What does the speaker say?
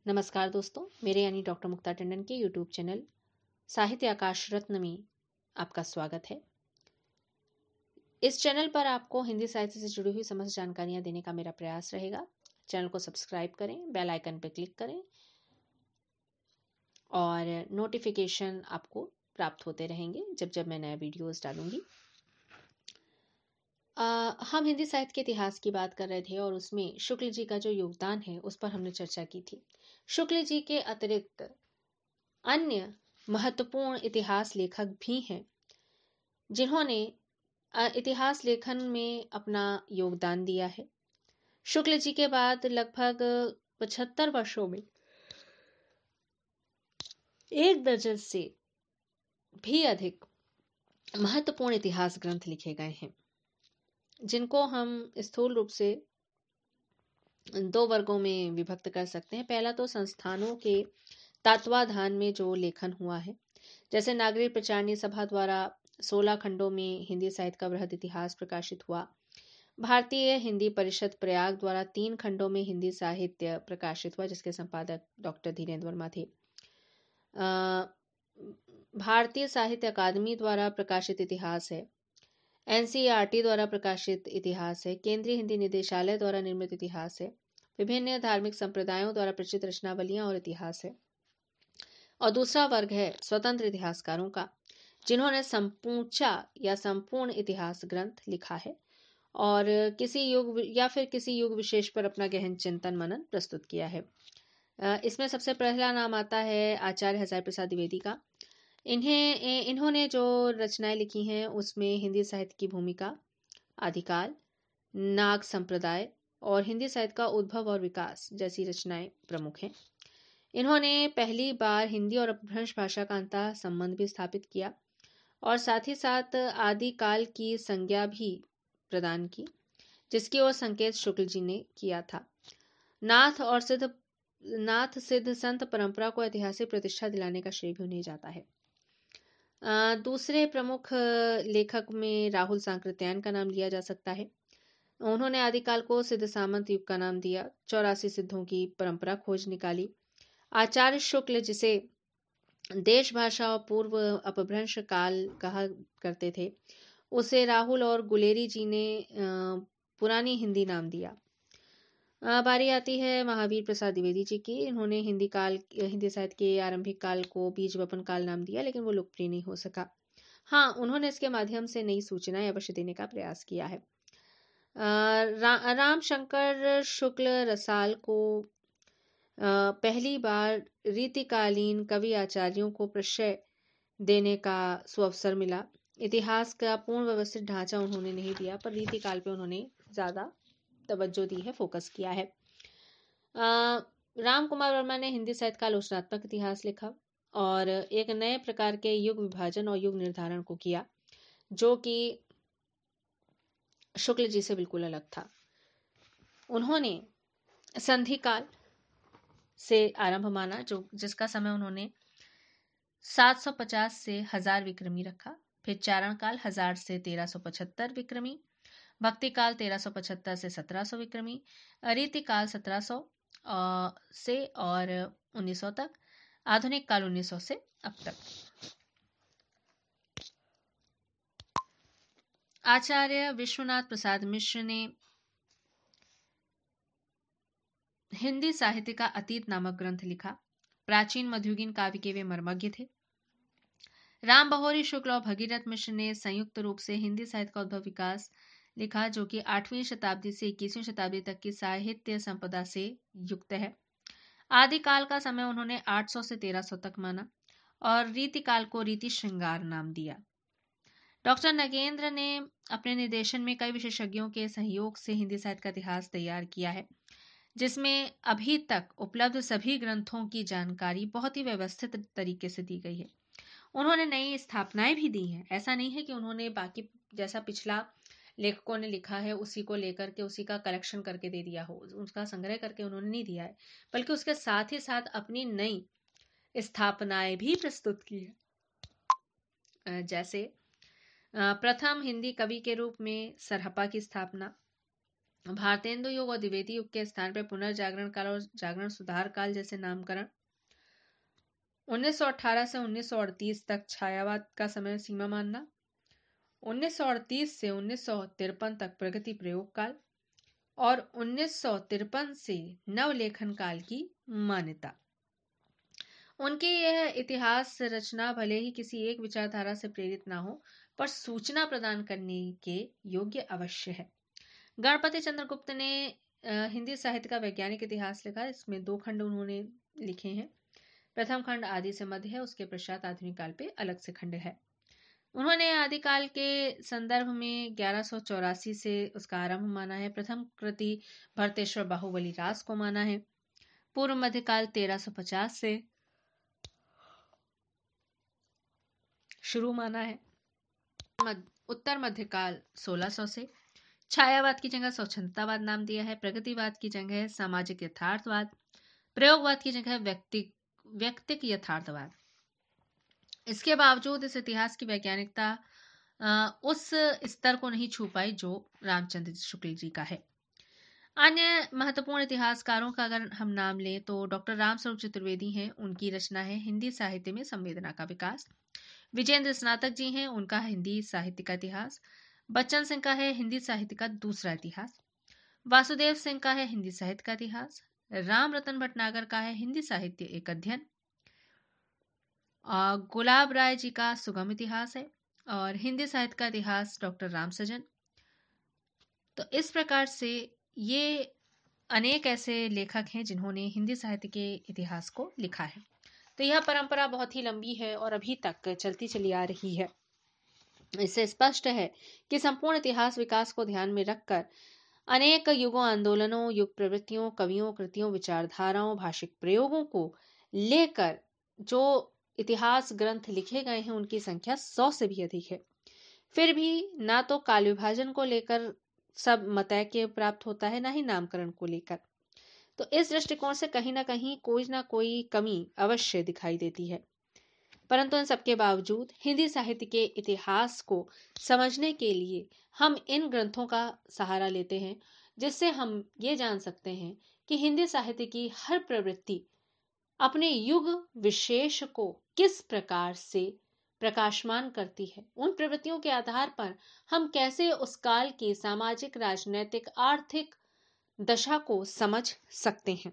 नमस्कार दोस्तों, मेरे यानी डॉक्टर मुक्ता टंडन के यूट्यूब चैनल साहित्य आकाश रत्न में आपका स्वागत है। इस चैनल पर आपको हिंदी साहित्य से जुड़ी हुई समस्त जानकारियां देने का मेरा प्रयास रहेगा। चैनल को सब्सक्राइब करें, बेल आइकन पर क्लिक करें और नोटिफिकेशन आपको प्राप्त होते रहेंगे जब जब मैं नया वीडियोस डालूंगी। हम हिंदी साहित्य के इतिहास की बात कर रहे थे और उसमें शुक्ल जी का जो योगदान है उस पर हमने चर्चा की थी। शुक्ल जी के अतिरिक्त अन्य महत्वपूर्ण इतिहास लेखक भी हैं जिन्होंने इतिहास लेखन में अपना योगदान दिया है। शुक्ल जी के बाद लगभग 75 वर्षों में एक दर्जन से भी अधिक महत्वपूर्ण इतिहास ग्रंथ लिखे गए हैं, जिनको हम स्थूल रूप से दो वर्गों में विभक्त कर सकते हैं। पहला तो संस्थानों के तत्वाधान में जो लेखन हुआ है, जैसे नागरिक प्रचारणी सभा द्वारा 16 खंडों में हिंदी साहित्य का वृहद इतिहास प्रकाशित हुआ। भारतीय हिंदी परिषद प्रयाग द्वारा 3 खंडों में हिंदी साहित्य प्रकाशित हुआ, जिसके संपादक डॉक्टर धीरेन्द्र वर्मा थे। भारतीय साहित्य अकादमी द्वारा प्रकाशित इतिहास है। एनसीईआरटी द्वारा प्रकाशित इतिहास है। केंद्रीय हिंदी निदेशालय द्वारा निर्मित इतिहास है। विभिन्न धार्मिक संप्रदायों द्वारा प्रचित रचनावलियां और इतिहास है। और दूसरा वर्ग है स्वतंत्र इतिहासकारों का, जिन्होंने संपूर्णा या संपूर्ण इतिहास ग्रंथ लिखा है और किसी युग या फिर किसी युग विशेष पर अपना गहन चिंतन मनन प्रस्तुत किया है। इसमें सबसे पहला नाम आता है आचार्य हजारी प्रसाद द्विवेदी का। इन्होंने जो रचनाएं लिखी हैं उसमें हिंदी साहित्य की भूमिका, आदिकाल, नाग संप्रदाय और हिंदी साहित्य का उद्भव और विकास जैसी रचनाएं प्रमुख हैं। इन्होंने पहली बार हिंदी और अपभ्रंश भाषा का अंतः संबंध भी स्थापित किया और साथ ही साथ आदिकाल की संज्ञा भी प्रदान की, जिसकी ओर संकेत शुक्ल जी ने किया था। नाथ सिद्ध संत परंपरा को ऐतिहासिक प्रतिष्ठा दिलाने का श्रेय भी उन्हें जाता है। दूसरे प्रमुख लेखक में राहुल सांकृत्यायन का नाम लिया जा सकता है। उन्होंने आदिकाल को सिद्ध सामंत युग का नाम दिया। 84 सिद्धों की परंपरा खोज निकाली। आचार्य शुक्ल, जिसे देश भाषा और पूर्व अपभ्रंश काल कहा करते थे, उसे राहुल और गुलेरी जी ने पुरानी हिंदी नाम दिया। बारी आती है महावीर प्रसाद द्विवेदी जी की। इन्होंने हिंदी साहित्य के आरंभिक काल को बीज वपन काल नाम दिया, लेकिन वो लोकप्रिय नहीं हो सका। हाँ, उन्होंने इसके माध्यम से नई सूचनाएं अवश्य देने का प्रयास किया है। राम शंकर शुक्ल रसाल को पहली बार रीतिकालीन कवि आचार्यों को प्रश्रय देने का सुअवसर मिला। इतिहास का पूर्ण व्यवस्थित ढांचा उन्होंने नहीं दिया, पर रीतिकाल पे उन्होंने ज्यादा तवज्जो दी है, फोकस किया है। राम कुमार वर्मा ने हिंदी साहित्य का आलोचनात्मक इतिहास लिखा और एक नए प्रकार के युग विभाजन और युग निर्धारण को किया, जो कि शुक्ल जी से बिल्कुल अलग था। उन्होंने संधि काल से आरंभ माना, जिसका समय उन्होंने 750 से 1000 विक्रमी रखा। फिर चारण काल 1000 से 1375 विक्रमी, भक्ति काल 1375 से 1700 विक्रमी, रीति काल 1700 से और 1900 तक, आधुनिक काल 1900 से अब तक। आचार्य विश्वनाथ प्रसाद मिश्र ने हिंदी साहित्य का अतीत नामक ग्रंथ लिखा। प्राचीन मध्ययुगीन काव्य के वे मर्मज्ञ थे। राम बहोरी शुक्ल और भगीरथ मिश्र ने संयुक्त रूप से हिंदी साहित्य का उद्भव विकास लिखा, जो कि 8वीं शताब्दी से 21वीं शताब्दी तक की साहित्य संपदा से युक्त है। आदिकाल का समय उन्होंने 800 से 1300 तक माना और रीतिकाल को रीति श्रृंगार नाम दिया। डॉक्टर नगेंद्र ने अपने निर्देशन में कई विशेषज्ञों के सहयोग से हिंदी साहित्य का इतिहास तैयार किया है, जिसमें अभी तक उपलब्ध सभी ग्रंथों की जानकारी बहुत ही व्यवस्थित तरीके से दी गई है। उन्होंने नई स्थापनाएं भी दी हैं। ऐसा नहीं है कि उन्होंने बाकी जैसा पिछला लेखकों ने लिखा है उसी को लेकर के उसी का कलेक्शन करके दे दिया हो, उसका संग्रह करके उन्होंने नहीं दिया है, बल्कि उसके साथ ही साथ अपनी नई स्थापनाएं भी प्रस्तुत की है। जैसे प्रथम हिंदी कवि के रूप में सरहपा की स्थापना, भारतेंदु युग और द्विवेदी युग के स्थान पर पुनर्जागरण काल और जागरण सुधार काल जैसे नामकरण। 1918 से 1938 तक छायावाद का समय सीमा मानना। 1938 से 1953 तक प्रगति प्रयोग काल और 1953 से नवलेखन काल की मान्यता। उनकी यह इतिहास रचना भले ही किसी एक विचारधारा से प्रेरित ना हो, पर सूचना प्रदान करने के योग्य अवश्य है। गणपति चंद्रगुप्त ने हिंदी साहित्य का वैज्ञानिक इतिहास लिखा। इसमें 2 खंड उन्होंने लिखे हैं। प्रथम खंड आदि से मध्य है, उसके पश्चात आधुनिक काल पे अलग से खंड है। उन्होंने आदिकाल के संदर्भ में 1184 से उसका आरंभ माना है। प्रथम कृति भरतेश्वर बाहुबली रास को माना है। पूर्व मध्यकाल 1350 से शुरू माना है। उत्तर मध्यकाल 1600 से। छायावाद की जगह स्वच्छंदतावाद नाम दिया है। प्रगतिवाद की जगह सामाजिक यथार्थवाद। प्रयोगवाद की जगह व्यक्तिक यथार्थवाद। इसके बावजूद इस इतिहास की वैज्ञानिकता उस स्तर को नहीं छू पाई जो रामचंद्र शुक्ल जी का है। अन्य महत्वपूर्ण इतिहासकारों का अगर हम नाम लें तो डॉक्टर रामस्वरूप चतुर्वेदी हैं। उनकी रचना है हिंदी साहित्य में संवेदना का विकास। विजेंद्र स्नातक जी हैं, उनका हिंदी साहित्य का इतिहास। बच्चन सिंह का है हिंदी साहित्य का दूसरा इतिहास। वासुदेव सिंह का है हिंदी साहित्य का इतिहास। राम रतन भटनागर का है हिंदी साहित्य एक अध्ययन। गुलाब राय जी का सुगम इतिहास है और हिंदी साहित्य का इतिहास डॉक्टर राम सजन। तो इस प्रकार से ये अनेक ऐसे लेखक हैं जिन्होंने हिंदी साहित्य के इतिहास को लिखा है। तो यह परंपरा बहुत ही लंबी है और अभी तक चलती चली आ रही है। इससे स्पष्ट है कि संपूर्ण इतिहास विकास को ध्यान में रखकर अनेक युगों, आंदोलनों, युग प्रवृत्तियों, कवियों, कृतियों, विचारधाराओं, भाषिक प्रयोगों को लेकर जो इतिहास ग्रंथ लिखे गए हैं उनकी संख्या 100 से भी अधिक है। फिर भी ना तो काल विभाजन को लेकर सब मतैक्य प्राप्त होता है, ना ही नामकरण को लेकर। तो इस दृष्टिकोण से कहीं ना कोई कमी अवश्य दिखाई देती है। परंतु इन सबके बावजूद हिंदी साहित्य के इतिहास को समझने के लिए हम इन ग्रंथों का सहारा लेते हैं, जिससे हम ये जान सकते हैं कि हिंदी साहित्य की हर प्रवृत्ति अपने युग विशेष को किस प्रकार से प्रकाशमान करती है। उन प्रवृत्तियों के आधार पर हम कैसे उस काल की सामाजिक, राजनैतिक, आर्थिक दशा को समझ सकते हैं।